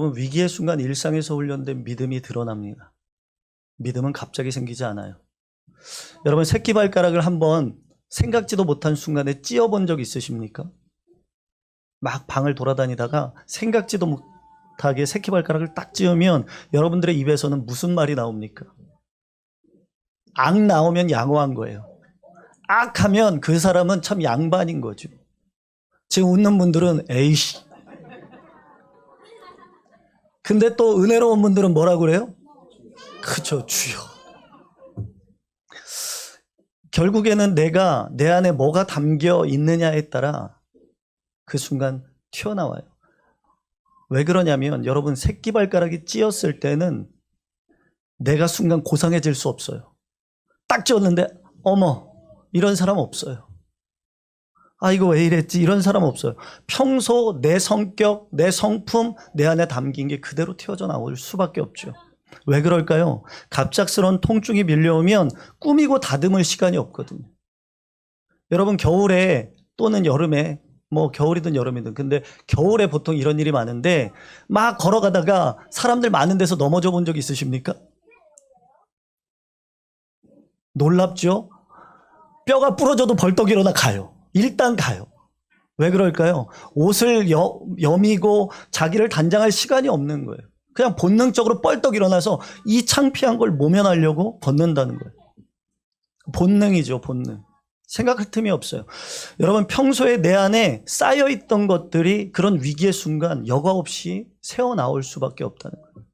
위기의 순간 일상에서 훈련된 믿음이 드러납니다. 믿음은 갑자기 생기지 않아요. 여러분, 새끼발가락을 한번 생각지도 못한 순간에 찧어본 적 있으십니까? 막 방을 돌아다니다가 생각지도 못하게 새끼발가락을 딱 찧으면 여러분들의 입에서는 무슨 말이 나옵니까? 악 나오면 양호한 거예요. 악 하면 그 사람은 참 양반인 거죠. 지금 웃는 분들은 에이씨. 근데 또 은혜로운 분들은 뭐라고 그래요? 그죠, 주여. 결국에는 내가 내 안에 뭐가 담겨 있느냐에 따라 그 순간 튀어나와요. 왜 그러냐면 여러분, 새끼발가락이 찧었을 때는 내가 순간 고상해질 수 없어요. 딱 찧었는데 어머, 이런 사람 없어요. 아, 이거 왜 이랬지? 이런 사람 없어요. 평소 내 성격, 내 성품, 내 안에 담긴 게 그대로 튀어져 나올 수밖에 없죠. 왜 그럴까요? 갑작스러운 통증이 밀려오면 꾸미고 다듬을 시간이 없거든요. 여러분, 겨울에 또는 여름에, 뭐 겨울이든 여름이든, 근데 겨울에 보통 이런 일이 많은데 막 걸어가다가 사람들 많은 데서 넘어져 본 적 있으십니까? 놀랍죠? 뼈가 부러져도 벌떡 일어나 가요. 일단 가요. 왜 그럴까요? 옷을 여미고 자기를 단장할 시간이 없는 거예요. 그냥 본능적으로 뻘떡 일어나서 이 창피한 걸 모면하려고 걷는다는 거예요. 본능이죠, 본능. 생각할 틈이 없어요. 여러분, 평소에 내 안에 쌓여있던 것들이 그런 위기의 순간 여과 없이 새어나올 수밖에 없다는 거예요.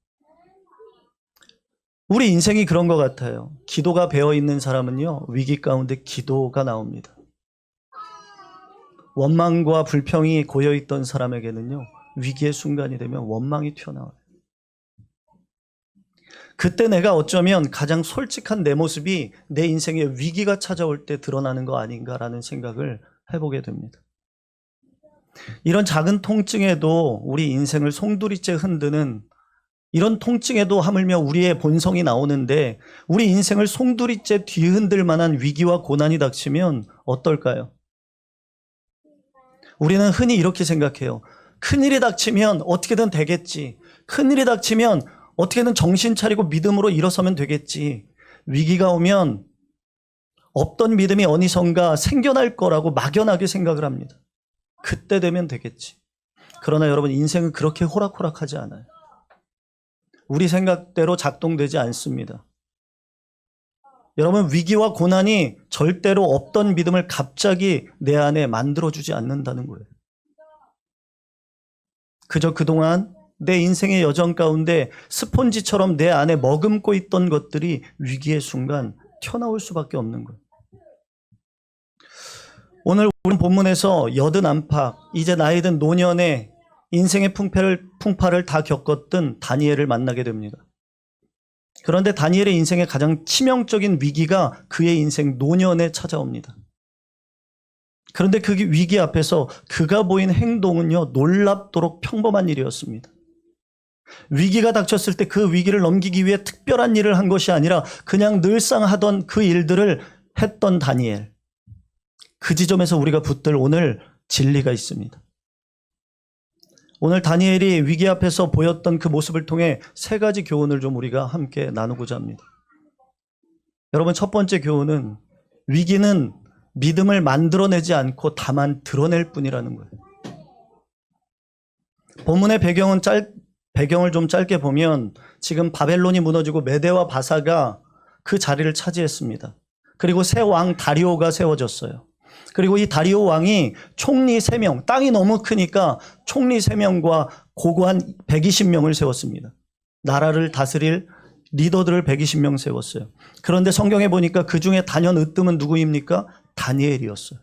우리 인생이 그런 것 같아요. 기도가 배어있는 사람은요, 위기 가운데 기도가 나옵니다. 원망과 불평이 고여있던 사람에게는요, 위기의 순간이 되면 원망이 튀어나와요. 그때 내가 어쩌면 가장 솔직한 내 모습이 내 인생에 위기가 찾아올 때 드러나는 거 아닌가라는 생각을 해보게 됩니다. 이런 작은 통증에도 우리 인생을 송두리째 흔드는, 이런 통증에도 하물며 우리의 본성이 나오는데 우리 인생을 송두리째 뒤흔들 만한 위기와 고난이 닥치면 어떨까요? 우리는 흔히 이렇게 생각해요. 큰일이 닥치면 어떻게든 되겠지. 큰일이 닥치면 어떻게든 정신 차리고 믿음으로 일어서면 되겠지. 위기가 오면 없던 믿음이 어디선가 생겨날 거라고 막연하게 생각을 합니다. 그때 되면 되겠지. 그러나 여러분, 인생은 그렇게 호락호락하지 않아요. 우리 생각대로 작동되지 않습니다. 여러분, 위기와 고난이 절대로 없던 믿음을 갑자기 내 안에 만들어주지 않는다는 거예요. 그저 그동안 내 인생의 여정 가운데 스폰지처럼 내 안에 머금고 있던 것들이 위기의 순간 튀어나올 수밖에 없는 거예요. 오늘 우리 본문에서 여든 안팎, 이제 나이 든 노년에 인생의 풍파를 다 겪었던 다니엘을 만나게 됩니다. 그런데 다니엘의 인생의 가장 치명적인 위기가 그의 인생 노년에 찾아옵니다. 그런데 그 위기 앞에서 그가 보인 행동은요, 놀랍도록 평범한 일이었습니다. 위기가 닥쳤을 때 그 위기를 넘기기 위해 특별한 일을 한 것이 아니라 그냥 늘상 하던 그 일들을 했던 다니엘. 그 지점에서 우리가 붙들 오늘 진리가 있습니다. 오늘 다니엘이 위기 앞에서 보였던 그 모습을 통해 세 가지 교훈을 좀 우리가 함께 나누고자 합니다. 여러분, 첫 번째 교훈은 위기는 믿음을 만들어내지 않고 다만 드러낼 뿐이라는 거예요. 본문의 배경을 좀 짧게 보면 지금 바벨론이 무너지고 메대와 바사가 그 자리를 차지했습니다. 그리고 새 왕 다리오가 세워졌어요. 그리고 이 다리오 왕이 총리 3명, 땅이 너무 크니까 총리 3명과 고고한 120명을 세웠습니다. 나라를 다스릴 리더들을 120명 세웠어요. 그런데 성경에 보니까 그 중에 단연 으뜸은 누구입니까? 다니엘이었어요.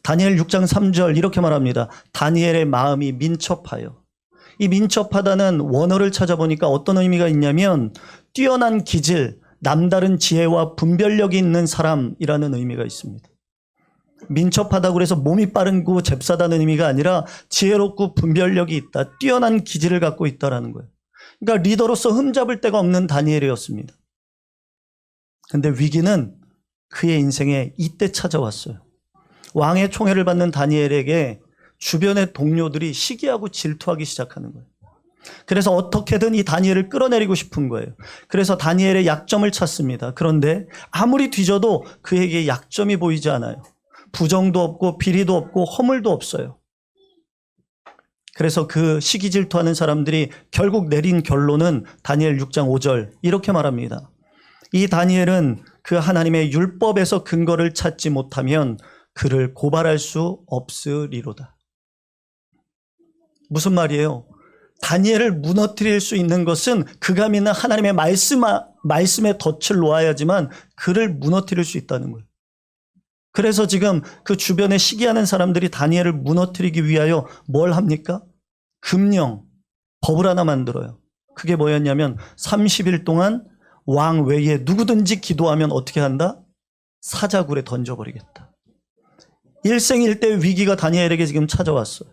다니엘 6장 3절 이렇게 말합니다. 다니엘의 마음이 민첩하여. 이 민첩하다는 원어를 찾아보니까 어떤 의미가 있냐면 뛰어난 기질, 남다른 지혜와 분별력이 있는 사람이라는 의미가 있습니다. 민첩하다고 해서 몸이 빠르고 잽싸다는 의미가 아니라 지혜롭고 분별력이 있다, 뛰어난 기질을 갖고 있다는 거예요. 그러니까 리더로서 흠잡을 데가 없는 다니엘이었습니다. 그런데 위기는 그의 인생에 이때 찾아왔어요. 왕의 총애를 받는 다니엘에게 주변의 동료들이 시기하고 질투하기 시작하는 거예요. 그래서 어떻게든 이 다니엘을 끌어내리고 싶은 거예요. 그래서 다니엘의 약점을 찾습니다. 그런데 아무리 뒤져도 그에게 약점이 보이지 않아요. 부정도 없고 비리도 없고 허물도 없어요. 그래서 그 시기 질투하는 사람들이 결국 내린 결론은 다니엘 6장 5절 이렇게 말합니다. 이 다니엘은 그 하나님의 율법에서 근거를 찾지 못하면 그를 고발할 수 없으리로다. 무슨 말이에요? 다니엘을 무너뜨릴 수 있는 것은 그가 믿는 하나님의 말씀에 덫을 놓아야지만 그를 무너뜨릴 수 있다는 거예요. 그래서 지금 그 주변에 시기하는 사람들이 다니엘을 무너뜨리기 위하여 뭘 합니까? 금령, 법을 하나 만들어요. 그게 뭐였냐면 30일 동안 왕 외에 누구든지 기도하면 어떻게 한다? 사자굴에 던져버리겠다. 일생일대 위기가 다니엘에게 지금 찾아왔어요.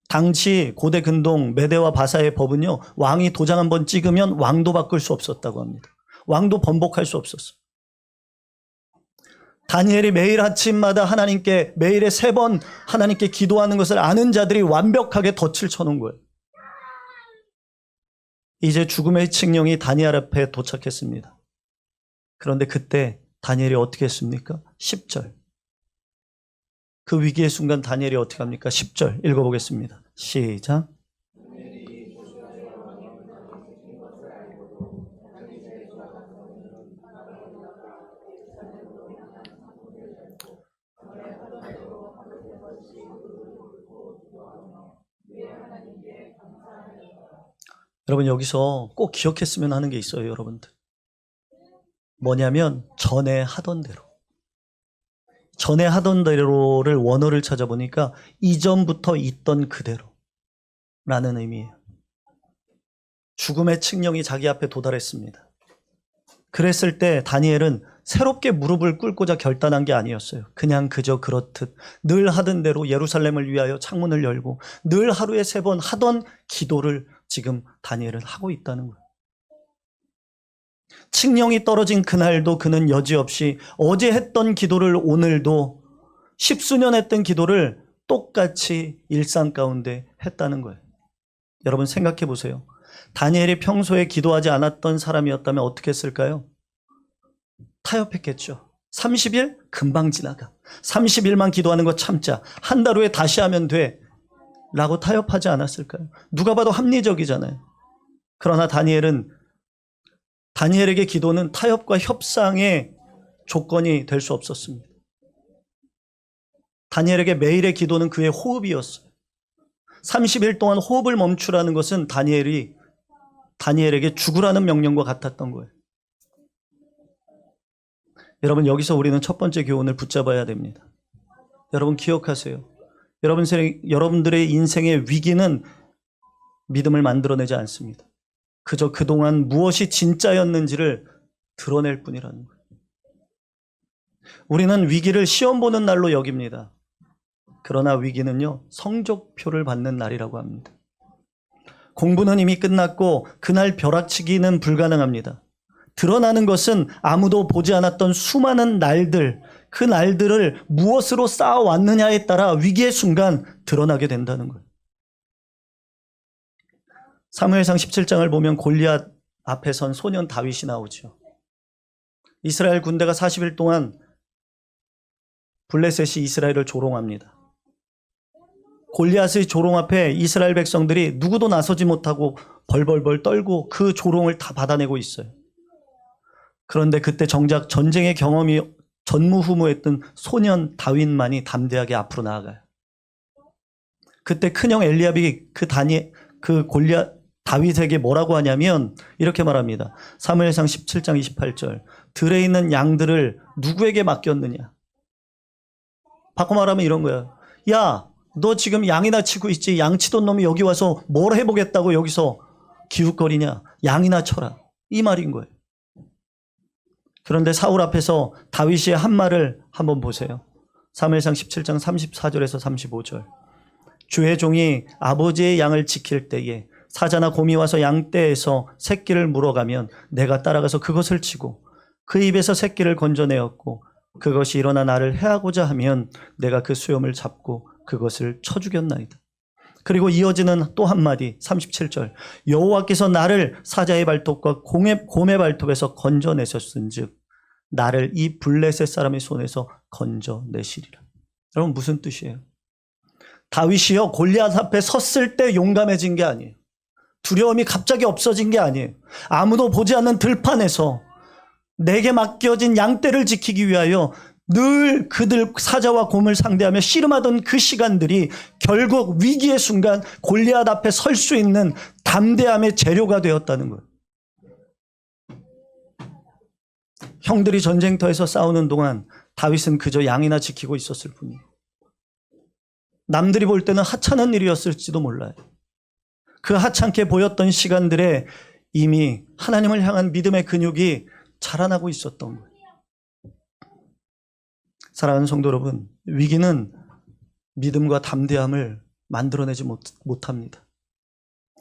당시 고대 근동 메대와 바사의 법은요, 왕이 도장 한번 찍으면 왕도 바꿀 수 없었다고 합니다. 왕도 번복할 수 없었어요. 다니엘이 매일 아침마다 하나님께 매일에 3번 하나님께 기도하는 것을 아는 자들이 완벽하게 덫을 쳐놓은 거예요. 이제 죽음의 칙령이 다니엘 앞에 도착했습니다. 그런데 그때 다니엘이 어떻게 했습니까? 10절. 그 위기의 순간 다니엘이 어떻게 합니까? 10절 읽어보겠습니다. 시작. 여러분 여기서 꼭 기억했으면 하는 게 있어요, 여러분들. 뭐냐면 전에 하던 대로. 전에 하던 대로를 원어를 찾아보니까 이전부터 있던 그대로라는 의미예요. 죽음의 칙령이 자기 앞에 도달했습니다. 그랬을 때 다니엘은 새롭게 무릎을 꿇고자 결단한 게 아니었어요. 그냥 그저 그렇듯 늘 하던 대로 예루살렘을 위하여 창문을 열고 늘 하루에 3번 하던 기도를 지금 다니엘은 하고 있다는 거예요. 칙령이 떨어진 그날도 그는 여지없이 어제 했던 기도를 오늘도 10수년 했던 기도를 똑같이 일상 가운데 했다는 거예요. 여러분 생각해 보세요. 다니엘이 평소에 기도하지 않았던 사람이었다면 어떻게 했을까요? 타협했겠죠. 30일? 금방 지나가. 30일만 기도하는 거 참자. 한 달 후에 다시 하면 돼. 라고 타협하지 않았을까요? 누가 봐도 합리적이잖아요. 그러나 다니엘에게 기도는 타협과 협상의 조건이 될 수 없었습니다. 다니엘에게 매일의 기도는 그의 호흡이었어요. 30일 동안 호흡을 멈추라는 것은 다니엘에게 죽으라는 명령과 같았던 거예요. 여러분 여기서 우리는 첫 번째 교훈을 붙잡아야 됩니다. 여러분 기억하세요. 여러분들의 인생의 위기는 믿음을 만들어내지 않습니다. 그저 그동안 무엇이 진짜였는지를 드러낼 뿐이라는 거예요. 우리는 위기를 시험 보는 날로 여깁니다. 그러나 위기는요, 성적표를 받는 날이라고 합니다. 공부는 이미 끝났고 그날 벼락치기는 불가능합니다. 드러나는 것은 아무도 보지 않았던 수많은 날들, 그 날들을 무엇으로 쌓아왔느냐에 따라 위기의 순간 드러나게 된다는 거예요. 사무엘상 17장을 보면 골리앗 앞에 선 소년 다윗이 나오죠. 이스라엘 군대가 40일 동안 블레셋이 이스라엘을 조롱합니다. 골리앗의 조롱 앞에 이스라엘 백성들이 누구도 나서지 못하고 벌벌벌 떨고 그 조롱을 다 받아내고 있어요. 그런데 그때 정작 전쟁의 경험이 전무후무했던 소년 다윗만이 담대하게 앞으로 나아가요. 그때 큰형 엘리압이 그 골리앗 다윗에게 뭐라고 하냐면 이렇게 말합니다. 사무엘상 17장 28절. 들에 있는 양들을 누구에게 맡겼느냐? 바꿔 말하면 이런 거야. 야, 너 지금 양이나 치고 있지? 양 치던 놈이 여기 와서 뭘 해보겠다고 여기서 기웃거리냐? 양이나 쳐라. 이 말인 거예요. 그런데 사울 앞에서 다윗이 한 말을 한번 보세요. 사무엘상 17장 34절에서 35절. 주의 종이 아버지의 양을 지킬 때에 사자나 곰이 와서 양떼에서 새끼를 물어가면 내가 따라가서 그것을 치고 그 입에서 새끼를 건져내었고 그것이 일어나 나를 해하고자 하면 내가 그 수염을 잡고 그것을 쳐 죽였나이다. 그리고 이어지는 또 한마디 37절 여호와께서 나를 사자의 발톱과 곰의 발톱에서 건져내셨은즉 나를 이 블레셋 사람의 손에서 건져내시리라. 여러분 무슨 뜻이에요? 다윗이요 골리앗 앞에 섰을 때 용감해진 게 아니에요. 두려움이 갑자기 없어진 게 아니에요. 아무도 보지 않는 들판에서 내게 맡겨진 양떼를 지키기 위하여 늘 그들 사자와 곰을 상대하며 씨름하던 그 시간들이 결국 위기의 순간 골리앗 앞에 설 수 있는 담대함의 재료가 되었다는 거예요. 형들이 전쟁터에서 싸우는 동안 다윗은 그저 양이나 지키고 있었을 뿐이에요. 남들이 볼 때는 하찮은 일이었을지도 몰라요. 그 하찮게 보였던 시간들에 이미 하나님을 향한 믿음의 근육이 자라나고 있었던 거예요. 사랑하는 성도 여러분, 위기는 믿음과 담대함을 만들어내지 못합니다.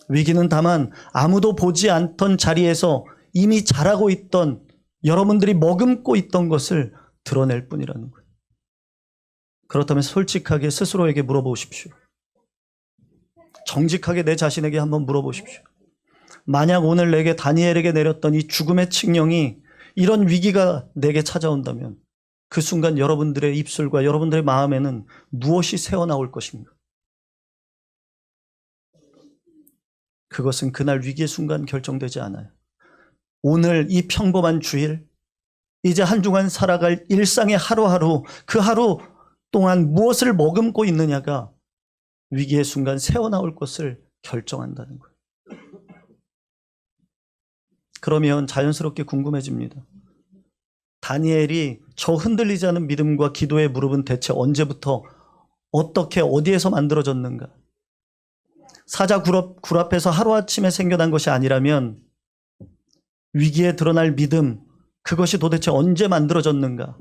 위기는 다만 아무도 보지 않던 자리에서 이미 자라고 있던 여러분들이 머금고 있던 것을 드러낼 뿐이라는 거예요. 그렇다면 솔직하게 스스로에게 물어보십시오. 정직하게 내 자신에게 한번 물어보십시오. 만약 오늘 내게 다니엘에게 내렸던 이 죽음의 칙령이 이런 위기가 내게 찾아온다면 그 순간 여러분들의 입술과 여러분들의 마음에는 무엇이 새어나올 것인가? 그것은 그날 위기의 순간 결정되지 않아요. 오늘 이 평범한 주일, 이제 한 주간 살아갈 일상의 하루하루, 그 하루 동안 무엇을 머금고 있느냐가 위기의 순간 새어나올 것을 결정한다는 거예요. 그러면 자연스럽게 궁금해집니다. 다니엘이 저 흔들리지 않은 믿음과 기도의 무릎은 대체 언제부터 어떻게 어디에서 만들어졌는가? 사자 굴 앞에서 하루아침에 생겨난 것이 아니라면 위기에 드러날 믿음, 그것이 도대체 언제 만들어졌는가?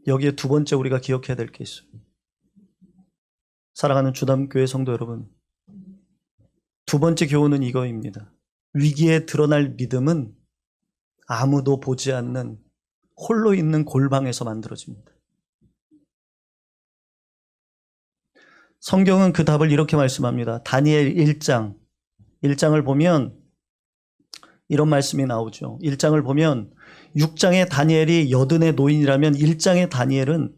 여기에 두 번째 우리가 기억해야 될 게 있어요. 사랑하는 주담교회 성도 여러분, 두 번째 교훈은 이거입니다. 위기에 드러날 믿음은 아무도 보지 않는 홀로 있는 골방에서 만들어집니다. 성경은 그 답을 이렇게 말씀합니다. 다니엘 1장을 보면 이런 말씀이 나오죠. 1장을 보면 6장의 다니엘이 80의 노인이라면 1장의 다니엘은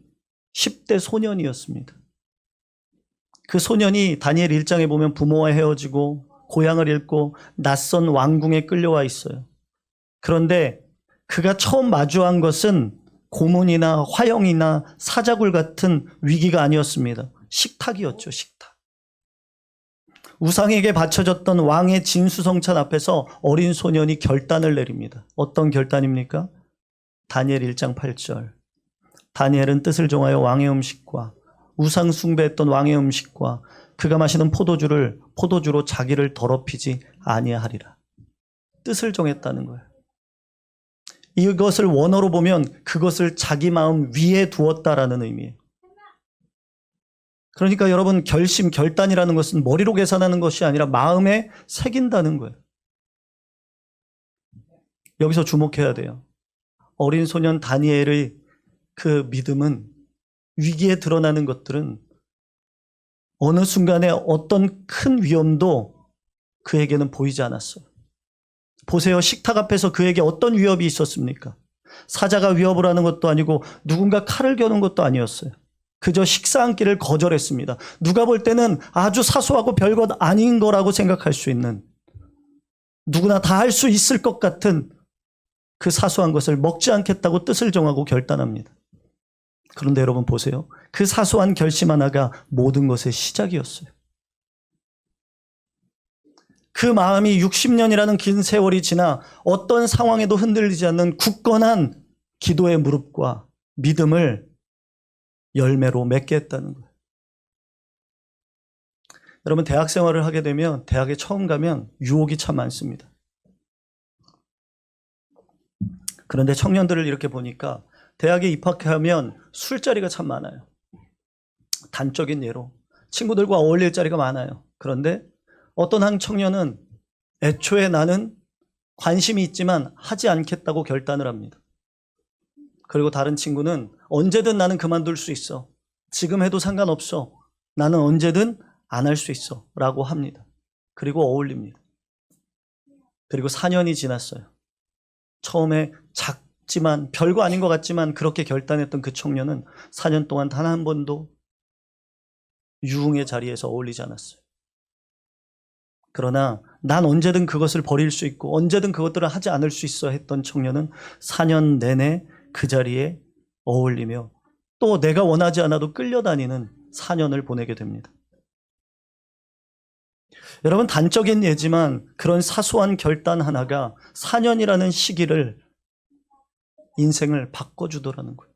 10대 소년이었습니다. 그 소년이 다니엘 1장에 보면 부모와 헤어지고 고향을 잃고 낯선 왕궁에 끌려와 있어요. 그런데 그가 처음 마주한 것은 고문이나 화형이나 사자굴 같은 위기가 아니었습니다. 식탁이었죠, 식탁. 우상에게 바쳐졌던 왕의 진수성찬 앞에서 어린 소년이 결단을 내립니다. 어떤 결단입니까? 다니엘 1장 8절. 다니엘은 뜻을 정하여 왕의 음식과 우상 숭배했던 왕의 음식과 그가 마시는 포도주로 자기를 더럽히지 아니하리라. 뜻을 정했다는 거예요. 이것을 원어로 보면 그것을 자기 마음 위에 두었다라는 의미예요. 그러니까 여러분, 결단이라는 것은 머리로 계산하는 것이 아니라 마음에 새긴다는 거예요. 여기서 주목해야 돼요. 어린 소년 다니엘의 그 믿음은, 위기에 드러나는 것들은 어느 순간에 어떤 큰 위험도 그에게는 보이지 않았어요. 보세요. 식탁 앞에서 그에게 어떤 위협이 있었습니까? 사자가 위협을 하는 것도 아니고 누군가 칼을 겨눈 것도 아니었어요. 그저 식사 한 끼를 거절했습니다. 누가 볼 때는 아주 사소하고 별것 아닌 거라고 생각할 수 있는, 누구나 다 할 수 있을 것 같은 그 사소한 것을 먹지 않겠다고 뜻을 정하고 결단합니다. 그런데 여러분 보세요. 그 사소한 결심 하나가 모든 것의 시작이었어요. 그 마음이 60년이라는 긴 세월이 지나 어떤 상황에도 흔들리지 않는 굳건한 기도의 무릎과 믿음을 열매로 맺게 했다는 거예요. 여러분, 대학 생활을 하게 되면, 대학에 처음 가면 유혹이 참 많습니다. 그런데 청년들을 이렇게 보니까 대학에 입학하면 술자리가 참 많아요. 단적인 예로 친구들과 어울릴 자리가 많아요. 그런데 어떤 한 청년은 애초에 나는 관심이 있지만 하지 않겠다고 결단을 합니다. 그리고 다른 친구는 언제든 나는 그만둘 수 있어. 지금 해도 상관없어. 나는 언제든 안 할 수 있어 라고 합니다. 그리고 어울립니다. 그리고 4년이 지났어요. 처음에 작지만 별거 아닌 것 같지만 그렇게 결단했던 그 청년은 4년 동안 단 한 번도 유흥의 자리에서 어울리지 않았어요. 그러나 난 언제든 그것을 버릴 수 있고 언제든 그것들을 하지 않을 수 있어 했던 청년은 4년 내내 그 자리에 어울리며 또 내가 원하지 않아도 끌려다니는 4년을 보내게 됩니다. 여러분, 단적인 예지만 그런 사소한 결단 하나가 4년이라는 시기를, 인생을 바꿔주더라는 거예요.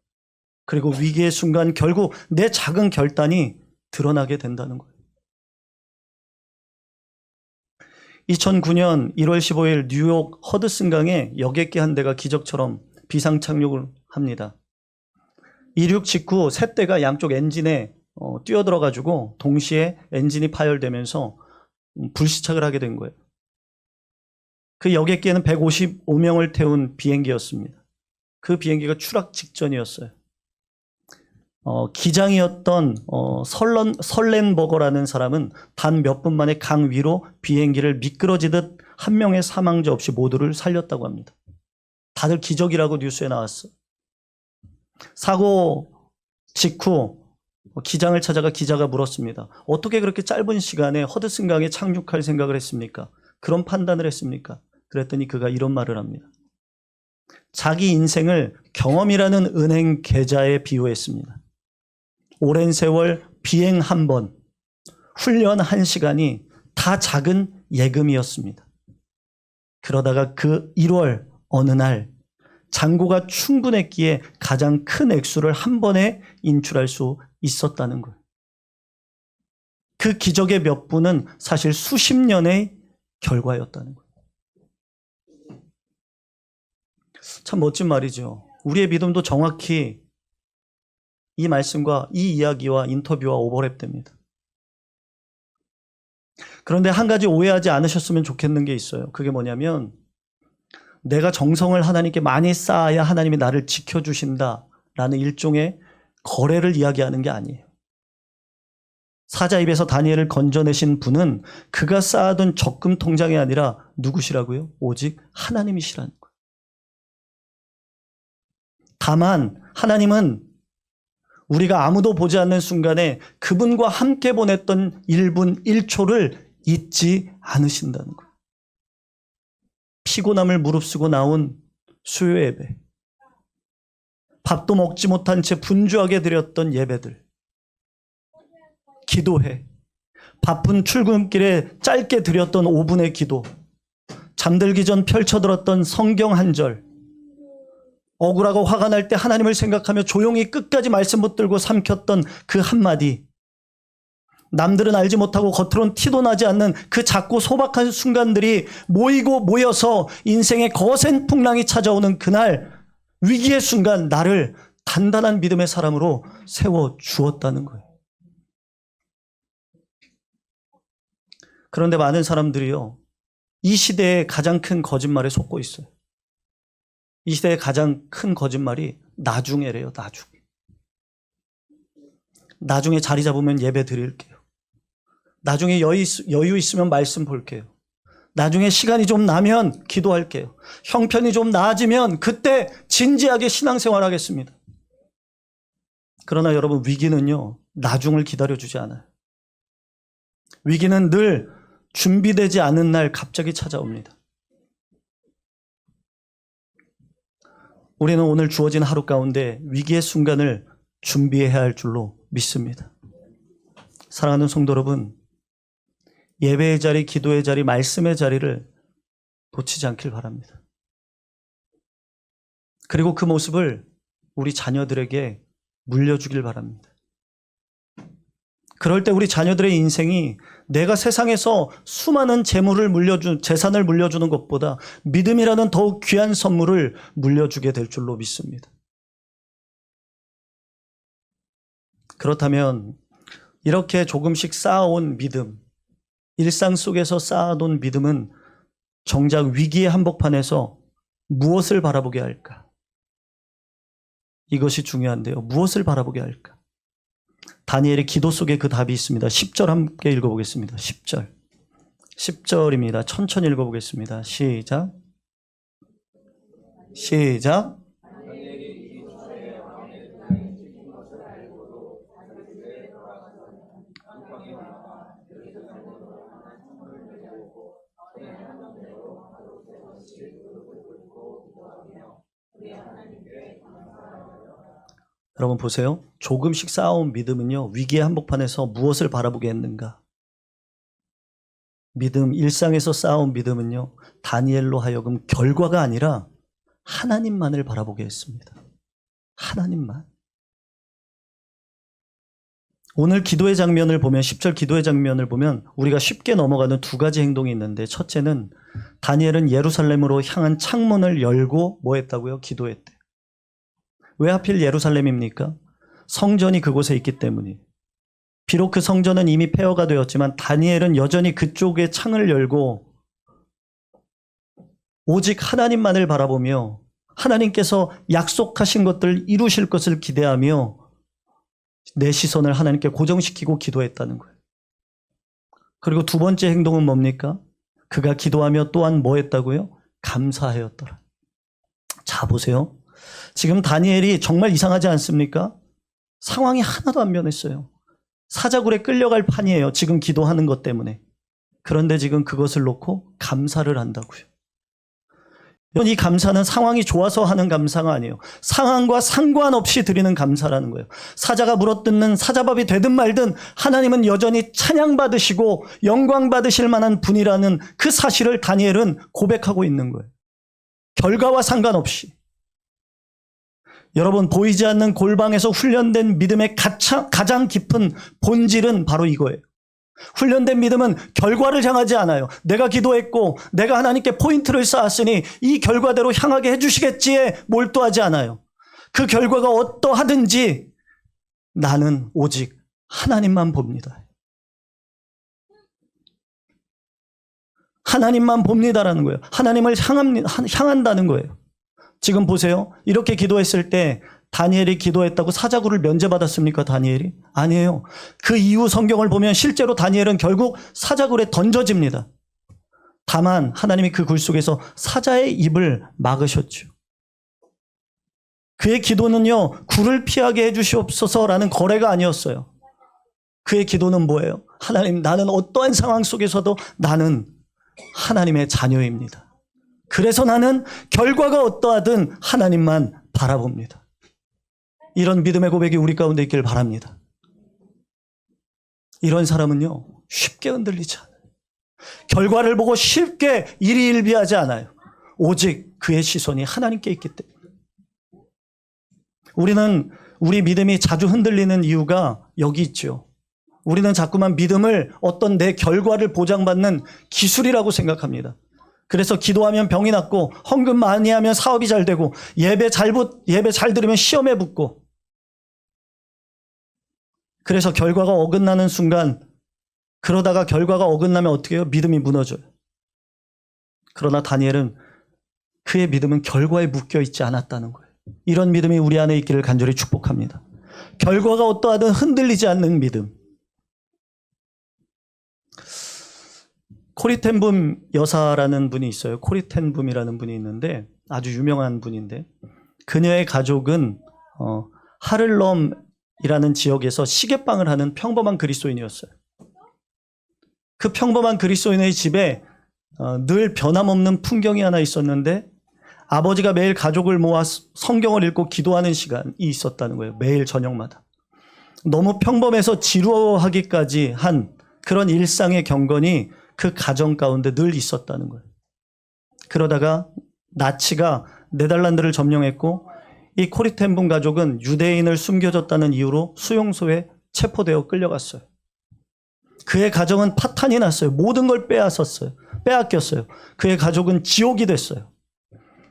그리고 위기의 순간 결국 내 작은 결단이 드러나게 된다는 거예요. 2009년 1월 15일 뉴욕 허드슨강에 여객기 한 대가 기적처럼 비상 착륙을 합니다. 이륙 직후 세 대가 양쪽 엔진에 뛰어들어가지고 동시에 엔진이 파열되면서 불시착을 하게 된 거예요. 그 여객기에는 155명을 태운 비행기였습니다. 그 비행기가 추락 직전이었어요. 기장이었던 설렌버거라는 사람은 단 몇 분 만에 강 위로 비행기를 미끄러지듯 한 명의 사망자 없이 모두를 살렸다고 합니다. 다들 기적이라고 뉴스에 나왔어요. 사고 직후 기장을 찾아가 기자가 물었습니다. 어떻게 그렇게 짧은 시간에 허드슨강에 착륙할 생각을 했습니까? 그런 판단을 했습니까? 그랬더니 그가 이런 말을 합니다. 자기 인생을 경험이라는 은행 계좌에 비유했습니다. 오랜 세월 비행 한 번, 훈련 한 시간이 다 작은 예금이었습니다. 그러다가 그 1월 어느 날 잔고가 충분했기에 가장 큰 액수를 한 번에 인출할 수 있었다는 거예요. 그 기적의 몇 분은 사실 수십 년의 결과였다는 거예요. 참 멋진 말이죠. 우리의 믿음도 정확히 이 말씀과 이 이야기와 인터뷰와 오버랩됩니다. 그런데 한 가지 오해하지 않으셨으면 좋겠는 게 있어요. 그게 뭐냐면 내가 정성을 하나님께 많이 쌓아야 하나님이 나를 지켜주신다라는 일종의 거래를 이야기하는 게 아니에요. 사자 입에서 다니엘을 건져내신 분은 그가 쌓아둔 적금 통장이 아니라 누구시라고요? 오직 하나님이시라는 거예요. 다만 하나님은 우리가 아무도 보지 않는 순간에 그분과 함께 보냈던 1분 1초를 잊지 않으신다는 거예요. 피곤함을 무릅쓰고 나온 수요 예배, 밥도 먹지 못한 채 분주하게 드렸던 예배들, 기도회, 바쁜 출근길에 짧게 드렸던 5분의 기도, 잠들기 전 펼쳐들었던 성경 한 절, 억울하고 화가 날 때 하나님을 생각하며 조용히 끝까지 말씀 붙들고 삼켰던 그 한마디, 남들은 알지 못하고 겉으론 티도 나지 않는 그 작고 소박한 순간들이 모이고 모여서 인생의 거센 풍랑이 찾아오는 그날 위기의 순간 나를 단단한 믿음의 사람으로 세워주었다는 거예요. 그런데 많은 사람들이요, 이 시대의 가장 큰 거짓말에 속고 있어요. 이 시대의 가장 큰 거짓말이 나중에래요. 나중에 자리 잡으면 예배 드릴게요. 나중에 여유 있으면 말씀 볼게요. 나중에 시간이 좀 나면 기도할게요. 형편이 좀 나아지면 그때 진지하게 신앙생활 하겠습니다. 그러나 여러분, 위기는요, 나중을 기다려주지 않아요. 위기는 늘 준비되지 않은 날 갑자기 찾아옵니다. 우리는 오늘 주어진 하루 가운데 위기의 순간을 준비해야 할 줄로 믿습니다. 사랑하는 성도 여러분, 예배의 자리, 기도의 자리, 말씀의 자리를 놓치지 않길 바랍니다. 그리고 그 모습을 우리 자녀들에게 물려주길 바랍니다. 그럴 때 우리 자녀들의 인생이 내가 세상에서 수많은 재산을 물려주는 것보다 믿음이라는 더욱 귀한 선물을 물려주게 될 줄로 믿습니다. 그렇다면 이렇게 조금씩 쌓아온 믿음, 일상 속에서 쌓아둔 믿음은 정작 위기의 한복판에서 무엇을 바라보게 할까? 이것이 중요한데요. 무엇을 바라보게 할까? 다니엘의 기도 속에 그 답이 있습니다. 10절 함께 읽어보겠습니다. 10절. 10절입니다. 천천히 읽어보겠습니다. 시작. 시작. 여러분 보세요. 조금씩 쌓아온 믿음은요, 위기의 한복판에서 무엇을 바라보게 했는가? 믿음, 일상에서 쌓아온 믿음은요, 다니엘로 하여금 결과가 아니라 하나님만을 바라보게 했습니다. 하나님만. 오늘 기도의 장면을 보면, 10절 기도의 장면을 보면 우리가 쉽게 넘어가는 두 가지 행동이 있는데, 첫째는 다니엘은 예루살렘으로 향한 창문을 열고 뭐 했다고요? 기도했대. 왜 하필 예루살렘입니까? 성전이 그곳에 있기 때문이에요. 비록 그 성전은 이미 폐허가 되었지만 다니엘은 여전히 그쪽에 창을 열고 오직 하나님만을 바라보며 하나님께서 약속하신 것들 이루실 것을 기대하며 내 시선을 하나님께 고정시키고 기도했다는 거예요. 그리고 두 번째 행동은 뭡니까? 그가 기도하며 또한 뭐 했다고요? 감사하였더라. 자, 보세요. 지금 다니엘이 정말 이상하지 않습니까? 상황이 하나도 안 변했어요. 사자굴에 끌려갈 판이에요. 지금 기도하는 것 때문에. 그런데 지금 그것을 놓고 감사를 한다고요. 이 감사는 상황이 좋아서 하는 감사가 아니에요. 상황과 상관없이 드리는 감사라는 거예요. 사자가 물어뜯는 사자밥이 되든 말든 하나님은 여전히 찬양받으시고 영광받으실 만한 분이라는 그 사실을 다니엘은 고백하고 있는 거예요. 결과와 상관없이. 여러분, 보이지 않는 골방에서 훈련된 믿음의 가장 깊은 본질은 바로 이거예요. 훈련된 믿음은 결과를 향하지 않아요. 내가 기도했고 내가 하나님께 포인트를 쌓았으니 이 결과대로 향하게 해주시겠지에 몰두하지 않아요. 그 결과가 어떠하든지 나는 오직 하나님만 봅니다. 하나님만 봅니다라는 거예요. 하나님을 향한다는 거예요. 지금 보세요. 이렇게 기도했을 때 다니엘이 기도했다고 사자굴을 면제받았습니까? 다니엘이? 아니에요. 그 이후 성경을 보면 실제로 다니엘은 결국 사자굴에 던져집니다. 다만 하나님이 그 굴 속에서 사자의 입을 막으셨죠. 그의 기도는요, 굴을 피하게 해주시옵소서라는 거래가 아니었어요. 그의 기도는 뭐예요? 하나님, 나는 어떠한 상황 속에서도 나는 하나님의 자녀입니다. 그래서 나는 결과가 어떠하든 하나님만 바라봅니다. 이런 믿음의 고백이 우리 가운데 있길 바랍니다. 이런 사람은요, 쉽게 흔들리지 않아요. 결과를 보고 쉽게 일희일비하지 않아요. 오직 그의 시선이 하나님께 있기 때문에. 우리 믿음이 자주 흔들리는 이유가 여기 있죠. 우리는 자꾸만 믿음을 어떤 내 결과를 보장받는 기술이라고 생각합니다. 그래서 기도하면 병이 낫고 헌금 많이 하면 사업이 잘 되고 예배 잘 들으면 시험에 붙고, 그래서 결과가 어긋나는 순간, 그러다가 결과가 어긋나면 어떻게 해요? 믿음이 무너져요. 그러나 다니엘은 그의 믿음은 결과에 묶여 있지 않았다는 거예요. 이런 믿음이 우리 안에 있기를 간절히 축복합니다. 결과가 어떠하든 흔들리지 않는 믿음. 코리 텐붐 여사라는 분이 있어요. 코리 텐붐이라는 분이 있는데 아주 유명한 분인데, 그녀의 가족은 하를럼이라는 지역에서 시계방을 하는 평범한 그리스도인이었어요. 그 평범한 그리스도인의 집에 늘 변함없는 풍경이 하나 있었는데, 아버지가 매일 가족을 모아 성경을 읽고 기도하는 시간이 있었다는 거예요. 매일 저녁마다. 너무 평범해서 지루하기까지 한 그런 일상의 경건이 그 가정 가운데 늘 있었다는 거예요. 그러다가 나치가 네덜란드를 점령했고, 이 코리 텐붐 가족은 유대인을 숨겨줬다는 이유로 수용소에 체포되어 끌려갔어요. 그의 가정은 파탄이 났어요. 모든 걸 빼앗겼어요. 그의 가족은 지옥이 됐어요.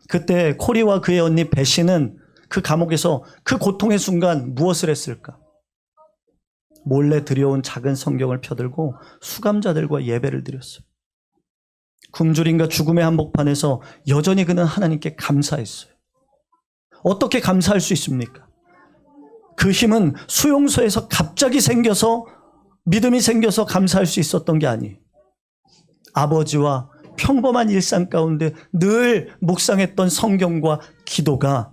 그때 코리와 그의 언니 베시는 그 감옥에서 그 고통의 순간 무엇을 했을까? 몰래 들여온 작은 성경을 펴들고 수감자들과 예배를 드렸어요. 굶주림과 죽음의 한복판에서 여전히 그는 하나님께 감사했어요. 어떻게 감사할 수 있습니까? 그 힘은 수용소에서 갑자기 생겨서 믿음이 생겨서 감사할 수 있었던 게 아니에요. 아버지와 평범한 일상 가운데 늘 묵상했던 성경과 기도가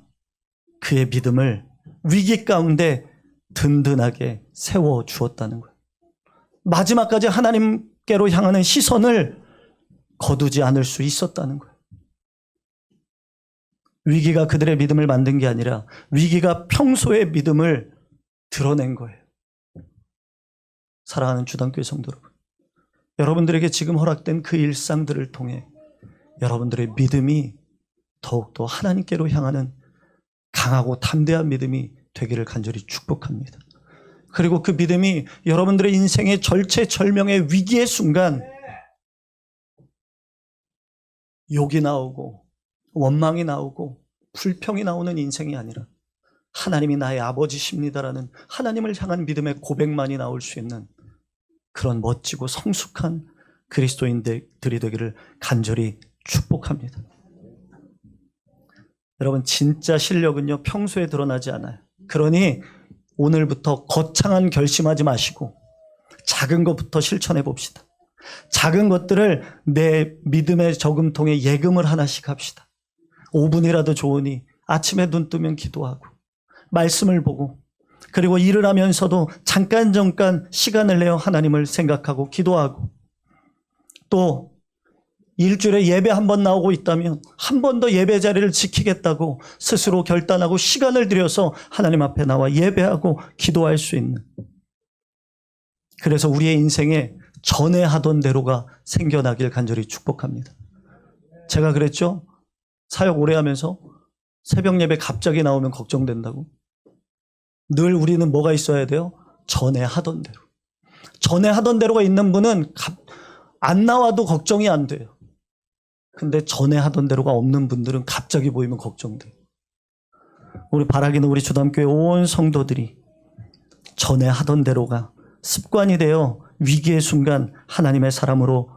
그의 믿음을 위기 가운데 든든하게 세워주었다는 거예요. 마지막까지 하나님께로 향하는 시선을 거두지 않을 수 있었다는 거예요. 위기가 그들의 믿음을 만든 게 아니라 위기가 평소의 믿음을 드러낸 거예요. 사랑하는 주단교회 성도 여러분, 여러분들에게 지금 허락된 그 일상들을 통해 여러분들의 믿음이 더욱더 하나님께로 향하는 강하고 담대한 믿음이 되기를 간절히 축복합니다. 그리고 그 믿음이 여러분들의 인생의 절체절명의 위기의 순간 욕이 나오고 원망이 나오고 불평이 나오는 인생이 아니라 하나님이 나의 아버지십니다라는 하나님을 향한 믿음의 고백만이 나올 수 있는 그런 멋지고 성숙한 그리스도인들이 되기를 간절히 축복합니다. 여러분, 진짜 실력은요 평소에 드러나지 않아요. 그러니 오늘부터 거창한 결심하지 마시고 작은 것부터 실천해 봅시다. 작은 것들을 내 믿음의 저금통에 예금을 하나씩 합시다. 5분이라도 좋으니 아침에 눈 뜨면 기도하고 말씀을 보고 그리고 일을 하면서도 잠깐 시간을 내어 하나님을 생각하고 기도하고 또 일주일에 예배 한 번 나오고 있다면 한 번 더 예배 자리를 지키겠다고 스스로 결단하고 시간을 들여서 하나님 앞에 나와 예배하고 기도할 수 있는, 그래서 우리의 인생에 전에 하던 대로가 생겨나길 간절히 축복합니다. 제가 그랬죠. 사역 오래 하면서 새벽 예배 갑자기 나오면 걱정된다고. 늘 우리는 뭐가 있어야 돼요? 전에 하던 대로. 전에 하던 대로가 있는 분은 안 나와도 걱정이 안 돼요. 근데 전에 하던 대로가 없는 분들은 갑자기 보이면 걱정돼요. 우리 바라기는 우리 주담교회 온 성도들이 전에 하던 대로가 습관이 되어 위기의 순간 하나님의 사람으로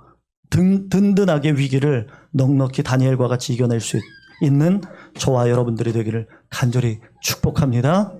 든든하게 위기를 넉넉히 다니엘과 같이 이겨낼 수 있는 저와 여러분들이 되기를 간절히 축복합니다.